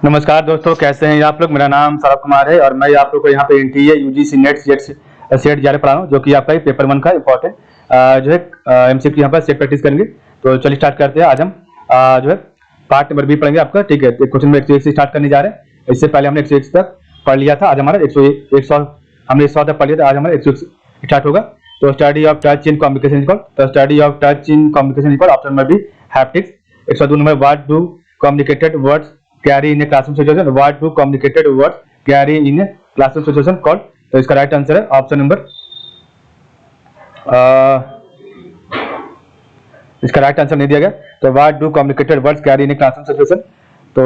नमस्कार दोस्तों, कैसे हैं आप लोग। मेरा नाम सौरभ कुमार है और मैं आप लोग को यहाँ पे एनटीए यूजीसी नेट सेट जा रहे पढ़ा रहा हूँ, जो कि आपका पेपर 1 का इंपॉर्टेंट जो है एमसीक्यू यहाँ पर सेट प्रैक्टिस करेंगे। तो चलिए स्टार्ट करते हैं। आज हम जो है पार्ट नंबर 20 पढ़ेंगे आपका। ठीक है, क्वेश्चन में 101 से स्टार्ट करने जा रहे हैं। इससे पहले हमने 101 तक पढ़ लिया था। आज हमारा 100 हमने 100 तक पढ़ लिया था। आज हमारा 101 स्टार्ट होगा। तो study of touch in communication equal, तो study of touch in communication equal option number B haptics. 102 number what do communicated words carry in a classroom situation, what do communicated words carry in a classroom situation called। तो इसका right answer है option number इसका right answer नहीं दिया गया। तो what do communicated words carry in a classroom situation। तो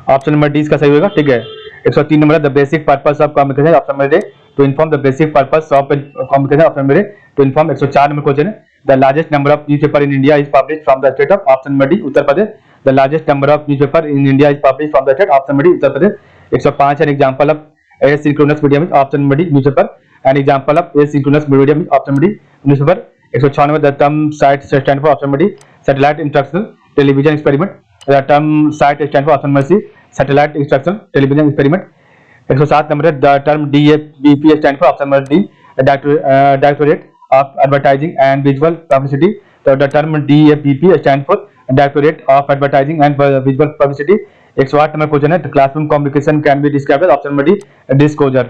option number D इसका सही होगा। ठीक है, 103 number the basic purpose of communication option number A to inform the basic purpose of communication option number A to inform. 104 number question है the largest number of newspaper in India is publish from the state of option number D Uttar Pradesh. The largest number of newspaper in India is publish from the state option number D Uttar Pradesh. 105 an example of asynchronous medium option number D newspaper. An example of asynchronous medium option number D newspaper. 196 the term SITE stand for option number D satellite instructional television experiment. The term SITE stand for option number C satellite instructional television experiment. 107 number है the term DABP stand for option number D directorate of advertising and visual publicity. तो the term DABP stand for directorate of advertising and visual publicity. 108 number question है the classroom communication can be described option number D disclosure.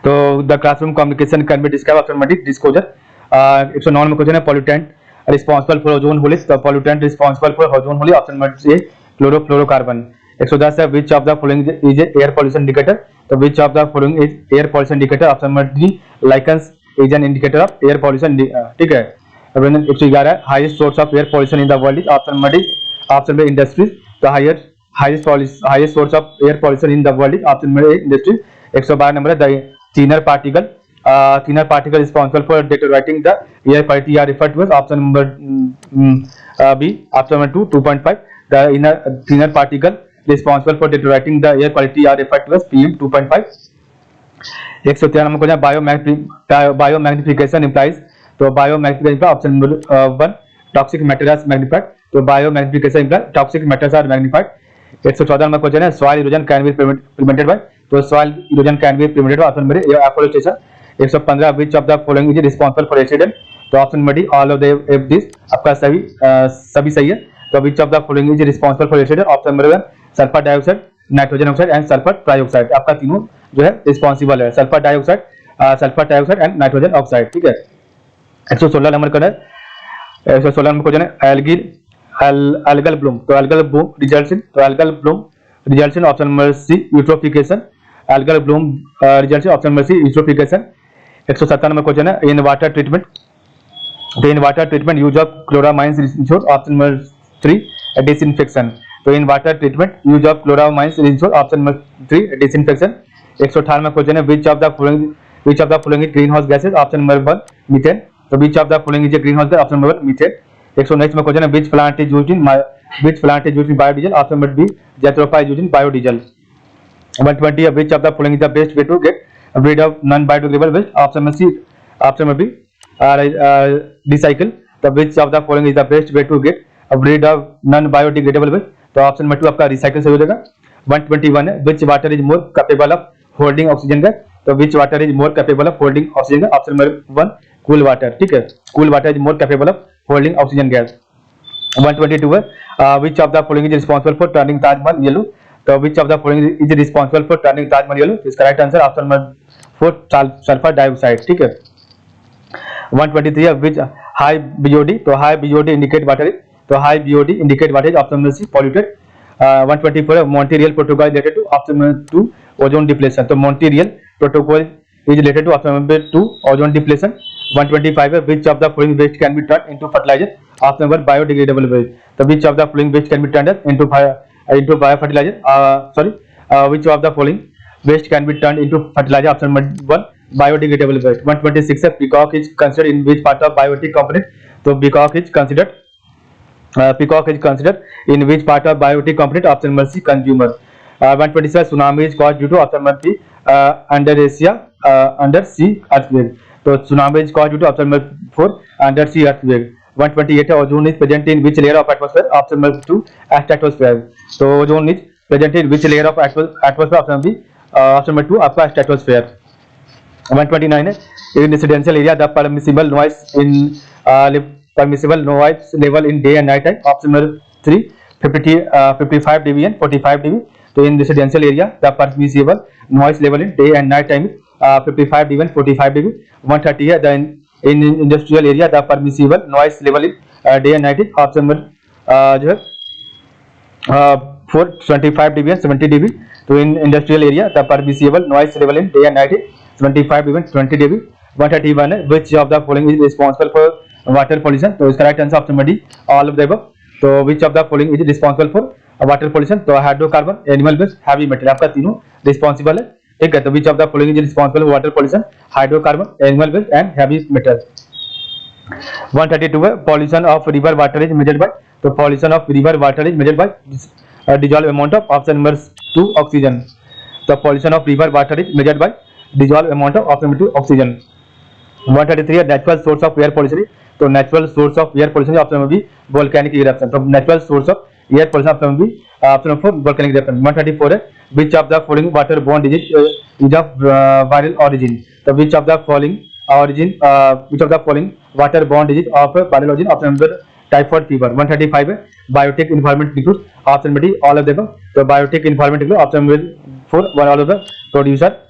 तो the classroom communication can be described option number D disclosure. 109 number question है pollutant responsible for ozone hole. तो pollutant responsible for ozone hole option number A chlorofluorocarbon. 110 है which of the following is air pollution indicator. तो which of the following is air pollution indicator option number D lichens is an indicator of air pollution. ठीक है। 111 highest source of air pollution in the world is option number D option number industries. तो highest source of air pollution in the world is option number A industry. 112 number है the thinner particle responsible for deteriorating the air quality are referred to as option number B option number 2 2.5 the thinner particle responsible for deteriorating the air quality are referred to as PM 2.5। 113 number question biomagnification implies। तो biomagnification option number 1 toxic matters magnified. तो biomagnification implies toxic matters are magnified. 114 number question है soil erosion can be prevented by. तो soil erosion can be prevented by option number A afforestation. 115 which of the following is responsible for accident. तो option number D all of the this आपका सभी सही है। तो which of the following is responsible for accident option number 1 sulphur dioxide nitrogen oxide and sulphur trioxide. आपका तीनों जो है रिस्पांसिबल है sulphur dioxide and nitrogen oxide. ठीक है। 116 नंबर क्वेश्चन है algal bloom। तो algal bloom results in option number C eutrophication. algal bloom results in option number C eutrophication. 117 number question है in water treatment use of chloramines ensure option number 3 disinfection. तो in water treatment use of chloramines ensure option number 3 disinfection. 118 question है which of the following green house gases option number 1 methane. तो which of the following is green house gas option number 1 methane. 119 में question है which plant is used in biodiesel option number B jatropha is used in biodiesel. 120 which of the following is the best way to get rid of non biodegradable waste option number C option number B recycle। तो which of the following is the best way to get rid of non biodegradable waste। तो option number 2 आपका recycle सही हो जाएगा। 121 है which water is more capable of holding oxygen gas। तो which water is more capable of holding oxygen gas option number 1 cool water। ठीक है, cool water is more capable of holding oxygen gas। 122 है which of the following is responsible for turning Taj Mahal yellow। तो which of the following is responsible for turning Taj Mahal yellow। इसका right answer option number 4 sulphur dioxide. ठीक है। 123 है which high BOD. तो high BOD indicate water is. तो high BOD indicate water is option number C polluted. 124 है Montreal protocol related to option number 2 ozone depletion. तो Montreal protocol is related to option number 2 ozone depletion. 125 है which of the following waste can be turn into fertiliser option number biodegradable waste. तो which of the following waste can be turn into bio fertiliser which of the following waste can be turned into fertilizer option number 1 biodegradable waste। 126 है peacock is considered in which part of biotic component। तो peacock is considered in which part of biotic component option number C consumer। 127 tsunami is caused due to option number B under Asia under sea earthquake, तो tsunami is caused due to option number 4 under sea earthquake. 128 है ozone is present in which layer of atmosphere, option number 2 stratosphere, तो ozone is present in which layer of atmosphere, option B option number 2 आपका stratosphere. 129 है in residential area the permissible noise in permissible noise level in day and night time, option number 3 55 dB and 45 dB, तो in residential area the permissible noise level in day and night time is 55 dB and 45 dB। 130 है the in industrial area the permissible noise level in day and night is option number जो है 25 dB and 70 dB, तो in industrial area the permissible noise level in day and night is 25 dB and 20 dB। 131 है which of the following is responsible for water pollution, तो इसका right answer option B all of the above. तो which of the following is responsible for water pollution, तो hydrocarbon, animal waste, heavy metal, आपका तीनों responsible है, ठीक है। तो which of the following is responsible for water pollution, hydrocarbon, animal waste and heavy metal. 132 है pollution of river water is measured by, तो pollution of river water is measured by dissolve amount of option number 2 oxygen, तो pollution of river water is measured by dissolve amount of option number 2 oxygen. 133 है natural source of air pollution, तो natural source of air pollution option में भी volcanic eruption, तो natural source of air pollution option में भी option number 4 volcanic eruption. 134 है which of the following water borne disease is of viral origin, तो which of the following origin which of the following water borne disease of viral origin, option number typhoid fever. 135 है biotic environment include option number D all of the above, तो biotic environment include option number 4 all of the producer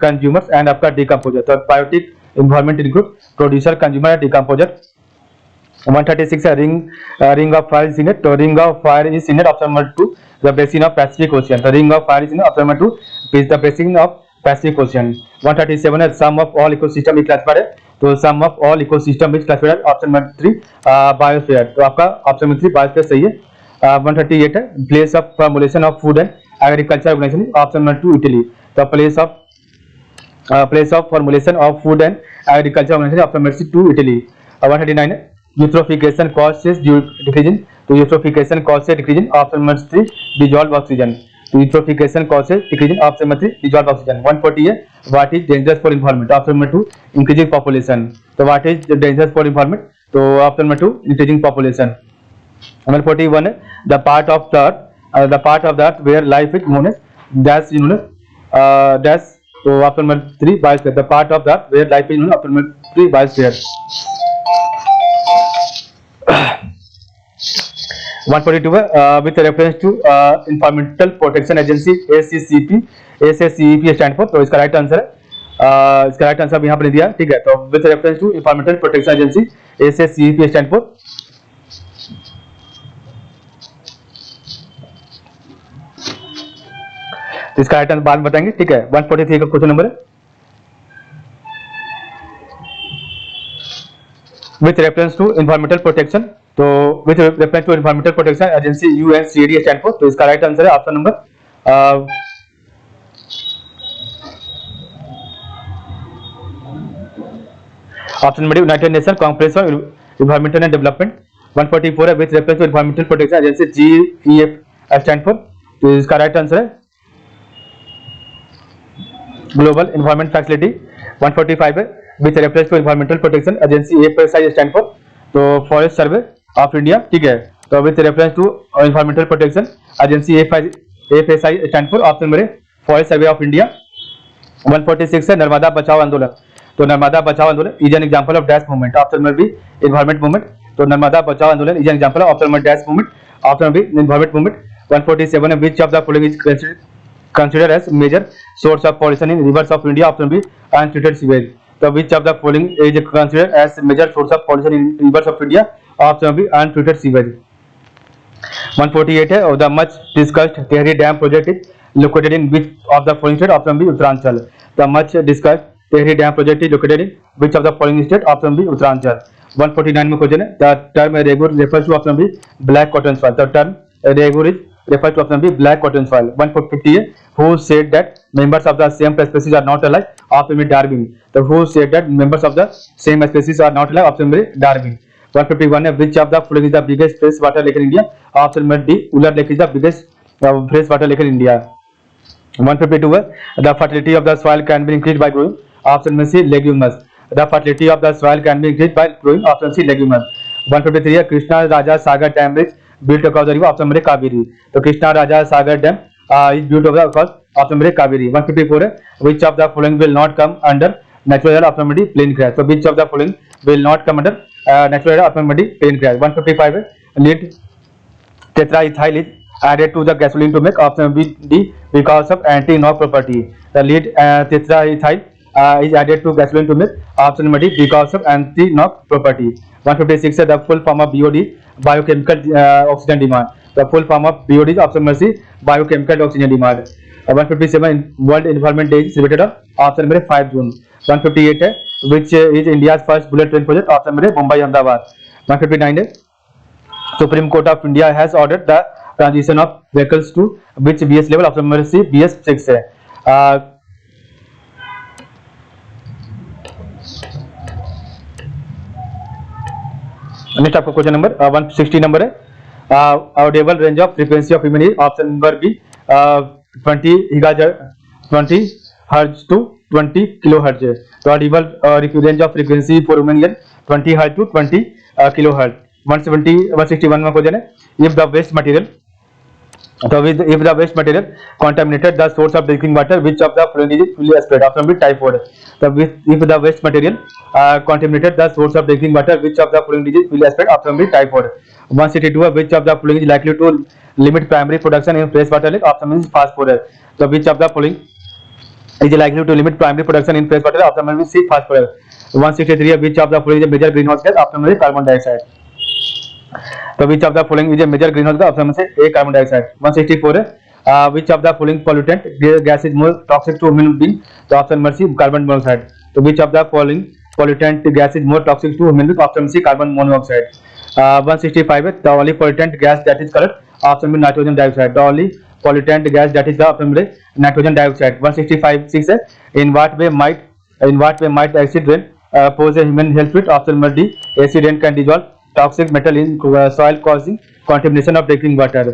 consumers and आपका decomposer, तो biotic environment include producer consumer and decomposer. 136 है ring of fire is in it, तो ring of fire is in it option number 2 the basin of Pacific Ocean, तो ring of fire is in option number 2 is the basin of Pacific Ocean. 137 है sum of all ecosystem is classified है, तो sum of all ecosystem is classified option number 3 biosphere, तो आपका option number 3 biosphere सही है। 138 है place of formulation of food and agriculture organisation, option number 2 Italy, तो place of formulation of food and agriculture organisation option number 2 Italy. 139 है eutrophication causes decreasing, तो eutrophication causes decreasing option number 3 dissolve oxygen, तो eutrophication causes decreasing option number 3 dissolve oxygen. 140 है what is dangerous for environment, option number 2 increasing population, तो what is dangerous for environment, तो option number 2 increasing population. 141 है the part of the earth where life is known as dash dash, तो option number 3 biosphere, the part of the earth where life is known, option number 3 biosphere. 142 है with reference to environmental protection agency ACCP stand for, तो इसका right answer है इसका right answer यहाँ पर दिया, ठीक है। तो with reference to environmental protection agency ACCP stand for, इसका राइट आंसर बाद में बताएंगे, ठीक है। 143 का क्वेश्चन नंबर है with reference to environmental protection, तो with reference to environmental protection agency UNCAD stand for, तो इसका राइट आंसर है option number option number United Nation conference on environmental and development. 144 है with reference to environmental protection agency GEF stand for, तो इसका right answer है global environment facility. 145 है with reference to environmental protection agency FSI stand for, तो forest survey of India, ठीक है। तो with reference to environmental protection agency FSI stand for, option number forest survey of India. 146 है नर्मदा बचाओ आंदोलन, तो नर्मदा बचाओ आंदोलन is an example of dash movement, option number B environment movement, तो नर्मदा बचाओ आंदोलन is an example of option number dash movement, option number B environment movement. 147 है which of the following is considered as major source of pollution in rivers of India, option B untreated sewage, so which of the following is considered as major source of pollution in rivers of India, option B untreated sewage। 148 है the much discussed Tehri Dam project is located in which of the following state, option B Uttaranchal, the much discussed Tehri Dam project is located in which of the following state, option B Uttaranchal। 149 में question है the term regur refers to, option B black cotton soil, the term regur is refers to option B black cotton soil। 150 है who said that members of the same species are not alike, option B Darwin, so who said that members of the same species are not alike, option B Darwin। 151 है which of the following is the biggest fresh water lake in India, option B D Uller Lake is the biggest fresh water lake in India। 152 है the fertility of the soil can be increased by growing option में C leguminous. The fertility of the soil can be increased by growing option C leguminous. 153 है Krishna Raja Sagar dam is built across the river option में कावेरी. तो Krishna Raja Sagar dam is built across option में कावेरी. 154 है which of the following will not come under natural layer option में plain grass. So which of the following will not come under natural layer option में plain grass. 155 है lead tetraethyl is added to the gasoline to make option D because of anti-knock property. The lead tetraethyl is added to gasoline to make option D because of anti-knock property. 156 है the full form of BOD biochemical oxygen demand. The full form of BOD is option C biochemical oxygen demand. 157 World Environment Day is celebrated on option 5 June. 158 है which is India's first bullet train project option Mumbai Ahmedabad. 159 है Supreme Court of India has ordered the transition of vehicles to which BS level option number C BS6 है. Next आपको question number 160 number है audible range of frequency of human is option number B 20 hertz to 20 kilohertz है. तो audible range of frequency for human ear 20 hertz to 20 kilohertz. 161 में question है if the waste material if the waste material contaminated the source of drinking water which of the following is fully aspirated option B typhoid. So if the waste material contaminated the source of drinking water which of the following is fully aspirated option B typhoid. 162 which of the following is likely to limit primary production in fresh water lake option is phosphorus. So which of the following is likely to limit primary production in fresh water option is C phosphorus. 163 which of the following is a major greenhouse gas option is carbon dioxide. तो which of the following is a major greenhouse gas option से A carbon dioxide. 164 है which of the following pollutant gas is more toxic to human being तो option number C carbon monoxide. तो which of the following pollutant gas is more toxic to human being option C carbon monoxide. 165 है the only pollutant gas that is colored option B nitrogen dioxide. The only pollutant gas that is the option B nitrogen dioxide. 165 6 है in what way might acid rain pose a human health threat option number D acid rain can dissolve toxic metal in soil causing contamination of drinking water.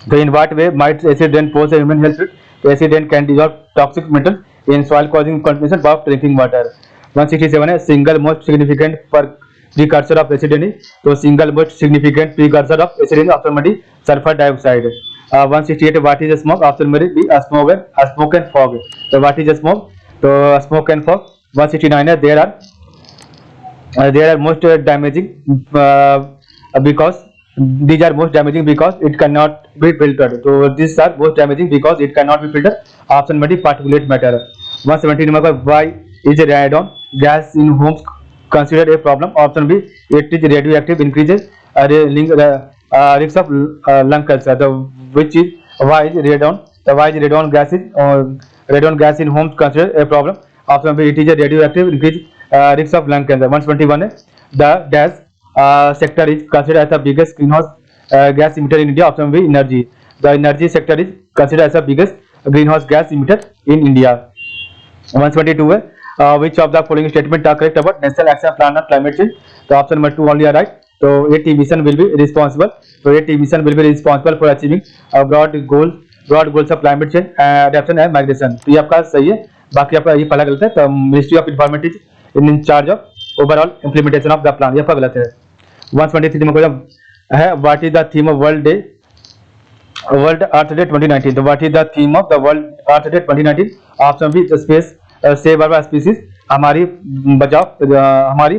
So in what way might acid rain pose a human health threat? Acid rain can dissolve toxic metal in soil causing contamination of drinking water. 167 है single most significant precursor of acid rain. तो single most significant precursor of acid rain option D sulfur dioxide. 168 what is smoke option B smoke and fog. So what is smoke? तो smoke and fog. 169 है there are most damaging because these are most damaging because it cannot be filtered. So these are most damaging because it cannot be filtered option B particulate matter. 170 number why is radon gas in homes considered a problem option B it is radioactive increases risk of lung cancer. The which is why is radon gas in homes considered a problem option B it is a radioactive increase risk of lung cancer. 121 है the gas sector is considered as the biggest greenhouse gas emitter in India option B energy. The energy sector is considered as the biggest greenhouse gas emitter in India. 122 है which of the following statement are correct about national action plan on climate change. तो option number 2 only are right. So AT Mission will be responsible. So AT Mission will be responsible for achieving broad goals of climate change adaptation and migration. तो ये आपका सही है बाकी आपका ये पहला गलत है. तो ministry of environment is in charge of overall implementation of the plan. ये आपका गलत है. 123 में क्वेश्चन है what is the theme of World Earth Day 2019. तो what is the theme of the World Earth Day 2019 option B space save our species हमारी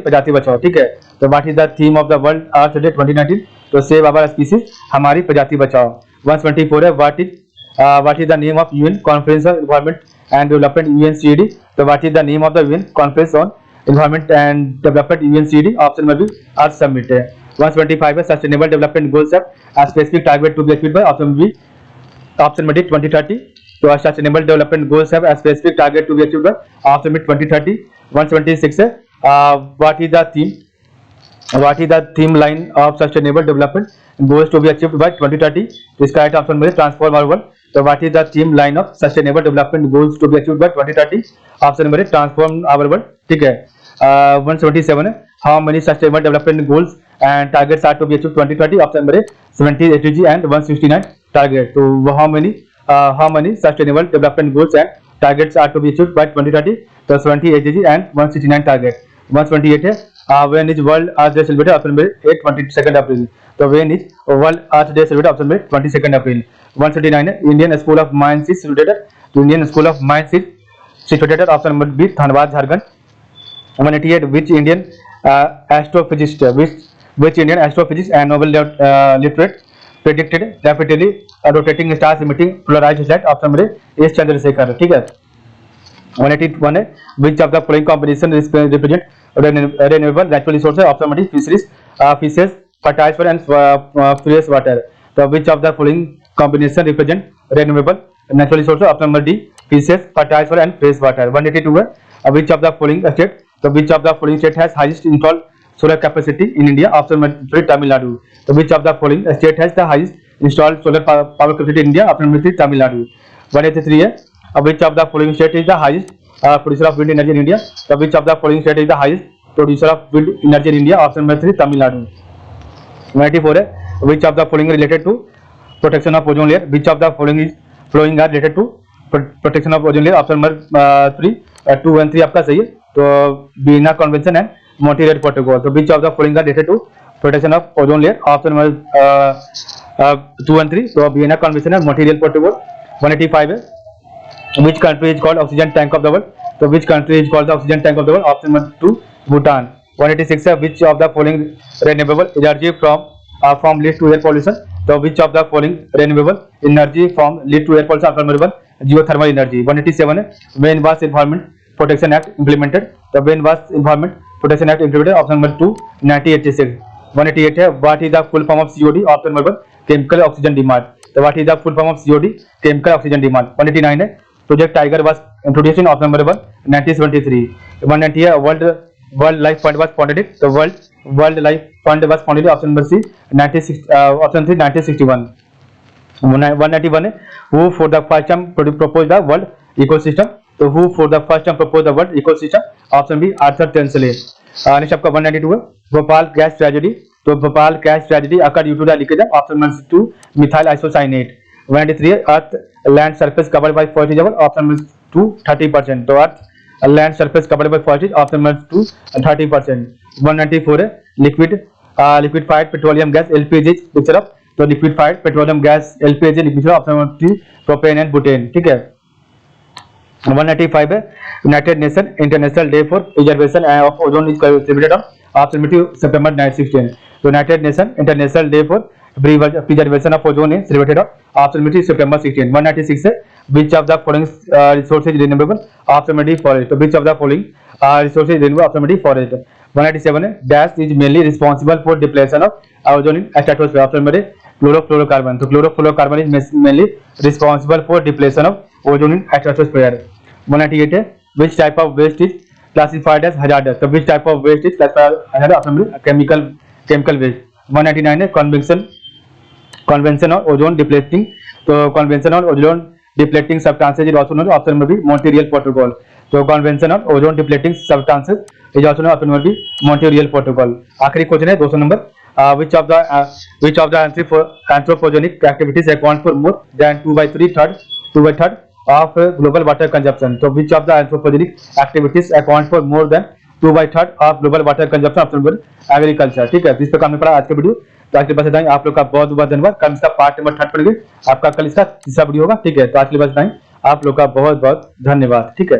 प्रजाति बचाओ. ठीक है तो what is the theme of the World Earth Day 2019 तो save our species हमारी प्रजाति बचाओ. 124 है what is the name of UN Conference on Environment and Development UNCED. So what is the name of the UN Conference on Environment and Development UNCED option number B Earth Summit. 125 है Sustainable Development Goals have a specific target to be achieved by option B option number D 2030. So Sustainable Development Goals have a specific target to be achieved by option B 2030. 126 है what is the theme line of Sustainable Development Goals to be achieved by 2030. तो इसका right option में transform our world. So what is the theme line of Sustainable Development Goals to be achieved by 2030 option number है transform our world. ठीक है 177 है how many Sustainable Development Goals and targets are to be achieved 2030 option number है 70 SDG and 169 target. तो how many how many sustainable development goals and targets are to be achieved by 2030? तो 70 SDG and 169 target. 128 है when is World Earth Day celebrated? Option number ए 22 अप्रैल. तो when is World Earth Day celebrated? Option number 22 अप्रैल. 139 है Indian School of Mines is situated. तो Indian School of Mines is situated option number B Dhanbad Jharkhand. 188 which Indian astrophysicist and Nobel laureate predicted rapidly rotating stars emitting polarized light? Option number A S Chandrashekhar. ठीक है. 181 है which of the following combination represent renewable natural resources? Option number D fishes, fertilizer and fresh water. तो which of the following combination represent renewable natural resources? Option number D fishes, fertilizer and fresh water. 182 है which of the following state? तो which of the following state has highest installed solar capacity in India? Option number 3 Tamil Nadu. तो which of the following state has the highest installed solar power capacity in India? Option number 3 Tamil Nadu. 183 है which of the following state is the highest producer of wind energy in India? तो which of the following state is the highest producer of wind energy in India? Option number 3 Tamil Nadu. 184 है which of the following related to protection of ozone layer? which of the following are related to protection of ozone layer? Option number 3 2 and 3 आपका सही है. तो Vienna Convention and Montreal Protocol. तो which of the following are related to protection of ozone layer? Option number 2 and 3. तो Vienna Convention and Montreal Protocol. 185 है which country is called oxygen tank of the world? तो which country is called the oxygen tank of the world? Option number 2 Bhutan. 186 है which of the following renewable energy from lead to air pollution? तो which of the following renewable energy from lead to air pollution? Option number 1 geothermal energy. 187 है when was Environment Protection Act implemented? तो when was Environment Protection Act implemented? Option number 2 1986. 188 है what is the full form of COD? Option number 1 chemical oxygen demand. तो what is the full form of COD? chemical oxygen demand. 189 है Project Tiger was introduced in option number 1 1973. 190 है World Life Fund was founded. तो World Life Fund was founded option number C 1961. 191 है who for the first time proposed the world ecosystem? तो who for the first time proposed the world ecosystem? Option B Arthur Tansley. Next आपका 192 है Bhopal gas tragedy. तो Bhopal gas tragedy occur due to the leakage option number 2 methyl isocyanate. 193 है earth land surface covered by forest level option number 2 30%. तो earth land surface covered by forest option number 2 30%. 194 है liquefied petroleum gas LPG mixture of. तो liquefied petroleum gas LPG mixture option number 3 propane and butane. ठीक है. 195 है United nation international day for preservation of ozone is celebrated on option number 2 सितंबर 16. तो United nation international day for preservation of ozone is celebrated on option number 3 September 16. 196 है which of the following resources is renewable? option number D forest. तो which of the following resources is renewable? option number D forest. 197 है dash is mainly responsible for depletion of ozone in stratosphere. option number A chlorofluorocarbon. तो chlorofluorocarbon is mainly responsible for depletion of ozone in stratosphere. 198 है which type of waste is classified as hazardous? तो which type of waste is classified as hazardous? option number chemical waste. 199 है convention on ozone depleting. तो convention on ozone depleting substances is also known as option number B Montreal Protocol. तो convention on ozone depleting substances is also known as option number B Montreal Protocol. आखिरी question है 200 number which of the anthropogenic activities account for more than 2/3 of global water consumption? तो which of the anthropogenic activities account for more than 2/3 of global water consumption? Option number agriculture. ठीक है. इस प्रकार हमने पढ़ा आज का वीडियो. तो आज के लिए बस इतना ही. आप लोग का बहुत बहुत धन्यवाद. कल इसका पार्ट नंबर 3 पढ़ेंगे. आपका कल इसका तीसरा वीडियो होगा. ठीक है. तो आज के लिए बस इतना ही. आप लोग का बहुत बहुत धन्यवाद. ठीक है.